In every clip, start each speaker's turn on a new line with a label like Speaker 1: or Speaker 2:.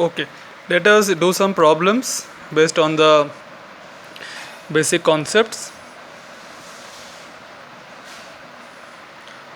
Speaker 1: Okay, let us do some problems based on the basic concepts.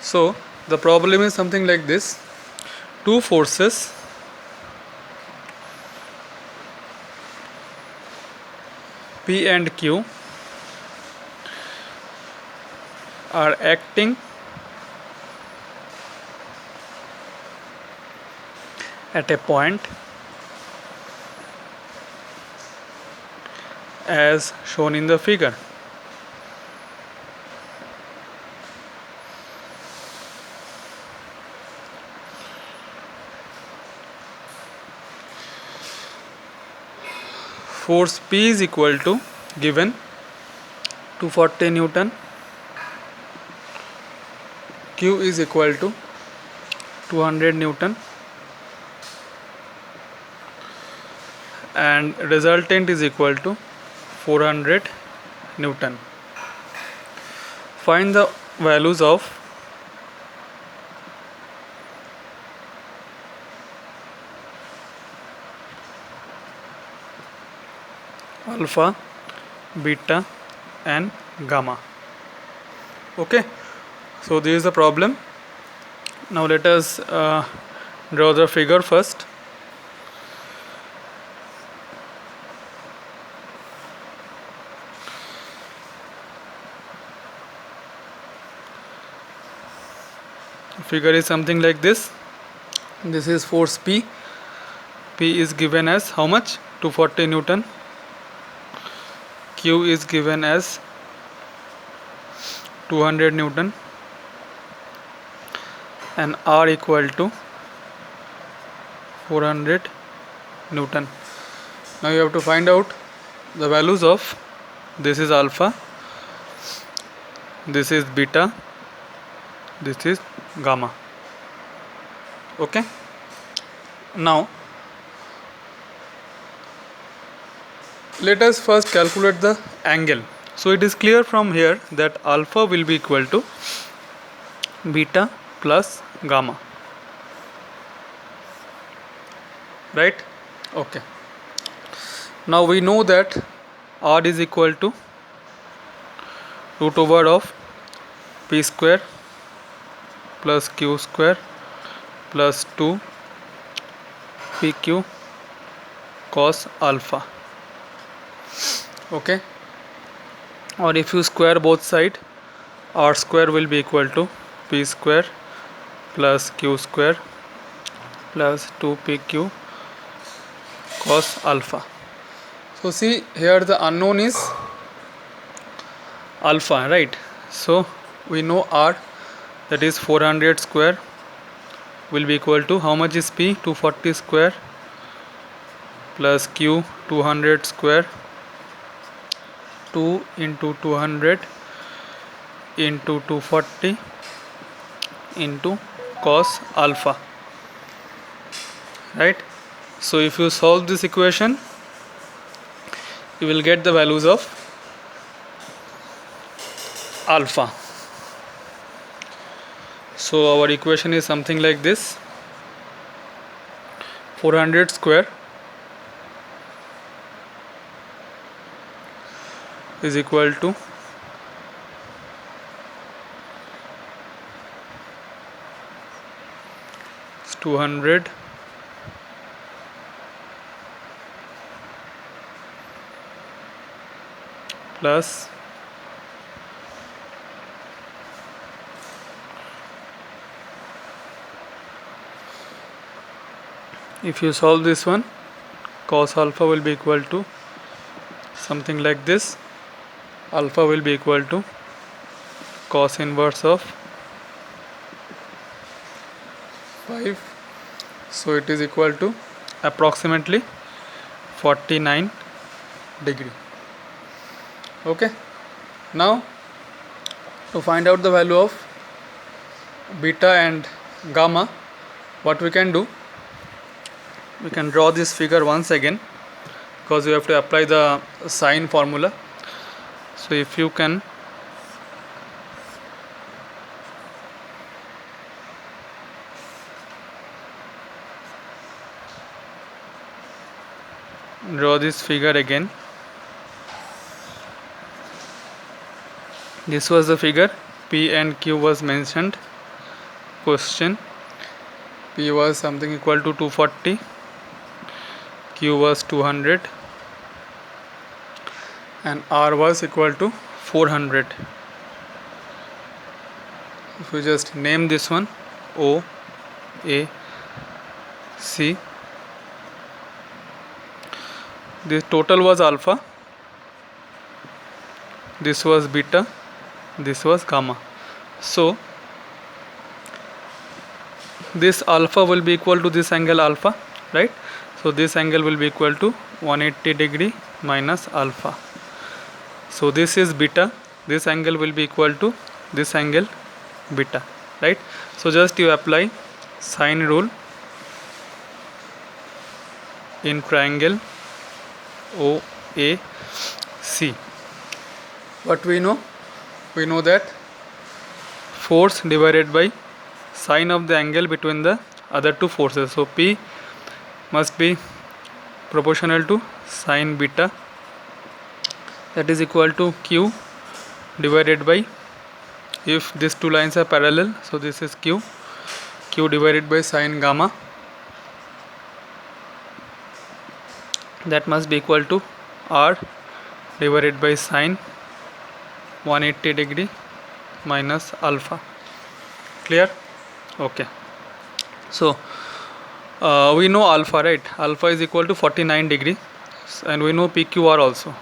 Speaker 1: So the problem is something like this: two forces P and Q are acting at a point as shown in the figure. Force P is equal to, given, 240 Newton, Q is equal to 200 Newton, and resultant is equal to 400 Newton. Find the values of alpha, beta and gamma. Okay, so this is the problem. Now let us draw the figure first. Figure is something like this. This is force P. P is given as how much? 240 Newton. Q is given as 200 Newton, and R equal to 400 Newton. Now you have to find out the values of, this is alpha, this is beta, this is gamma. Okay, now let us first calculate the angle. So it is clear from here that alpha will be equal to beta plus gamma, right? Okay, now we know that R is equal to root over of P square plus Q square plus 2 PQ cos alpha. Okay, or if you square both sides, R square will be equal to P square plus Q square plus 2 PQ cos alpha. So see here, the unknown is alpha, right? So we know R, that is 400 square, will be equal to how much is P? 240 square plus Q 200 square, 2 into 200 into 240 into cos alpha, right? So if you solve this equation, you will get the values of alpha. So our equation is something like this: 400 square is equal to 200 plus if you solve this one, cos alpha will be equal to something like this. Alpha will be equal to cos inverse of 5, so it is equal to approximately 49 degree. Okay, now to find out the value of beta and gamma, what we can do, we can draw this figure once again, because you have to apply the sine formula. So if you can draw this figure again. This was the figure. P and Q was mentioned. Question. P was something equal to 240, Q was 200, and R was equal to 400. If we just name this one O, A, C, this total was alpha, this was beta, this was gamma. So this alpha will be equal to this angle alpha, right? So this angle will be equal to 180 degree minus alpha. So this is beta, this angle will be equal to this angle beta, right? So just you apply sine rule in triangle OAC. What we know? We know that force divided by sine of the angle between the other two forces. So P must be proportional to sine beta, that is equal to Q divided by, if these two lines are parallel, so this is Q divided by sine gamma, that must be equal to R divided by sine 180 degree minus alpha. Clear? Okay. So we know alpha, right? Alpha is equal to 49 degree, and we know PQR also.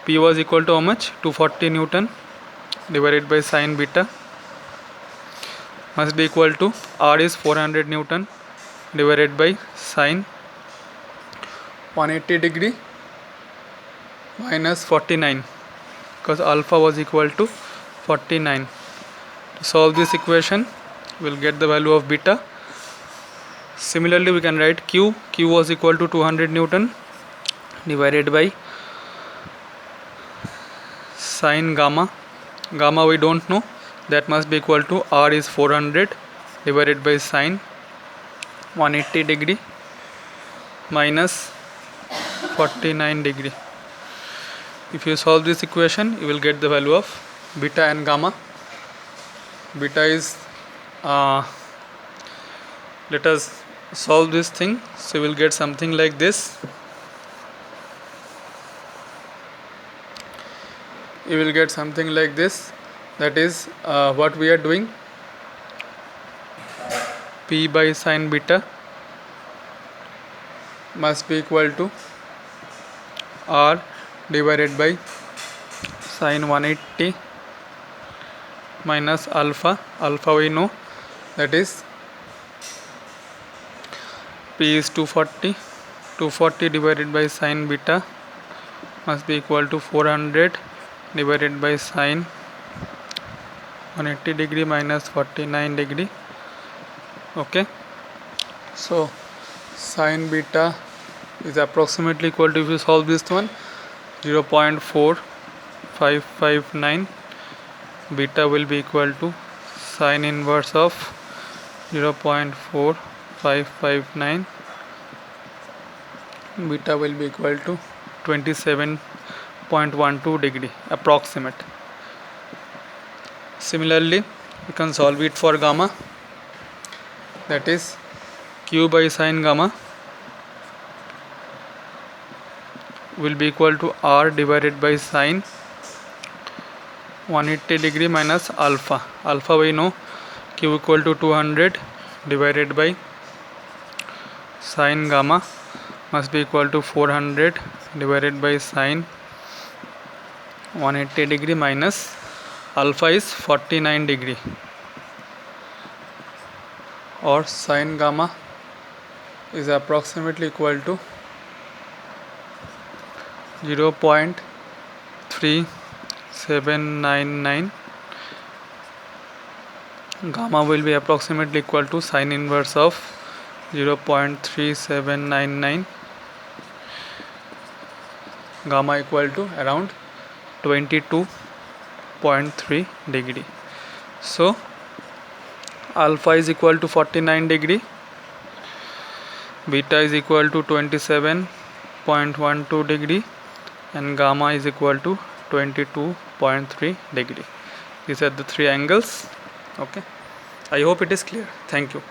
Speaker 1: P was equal to how much? 240 Newton divided by sine beta must be equal to R is 400 Newton divided by sine 180 degree minus 49, because alpha was equal to 49. To solve this equation, we will get the value of beta. Similarly, we can write Q was equal to 200 Newton divided by sine gamma we don't know, that must be equal to R is 400 divided by sine 180 degree minus 49 degree. If you solve this equation, you will get the value of beta and gamma. Beta is let us solve this thing. So you will get something like this. You will get something like this. That is what we are doing. P by sine beta must be equal to R divided by sine 180 minus alpha. Alpha we know, that is P is 240 divided by sine beta must be equal to 400 divided by sine 180 degree minus 49 degree. Okay, so sine beta is approximately equal to, if you solve this one, 0.4559. Beta will be equal to sine inverse of 0.4559. Beta will be equal to 27.12 degree approximate. Similarly, we can solve it for gamma, that is Q by sine gamma will be equal to R divided by sine 180 degree minus alpha. Alpha we know, Q equal to 200 divided by sine gamma must be equal to 400 divided by sine 180 degree minus alpha is 49 degree, or sine gamma is approximately equal to 0.3799. Gamma will be approximately equal to sine inverse of 0.3799. Gamma equal to around 22.3 degree. So alpha is equal to 49 degree, beta is equal to 27 8.12 degree, and gamma is equal to 22.3 degree. These are the three angles. Okay, I hope it is clear. Thank you.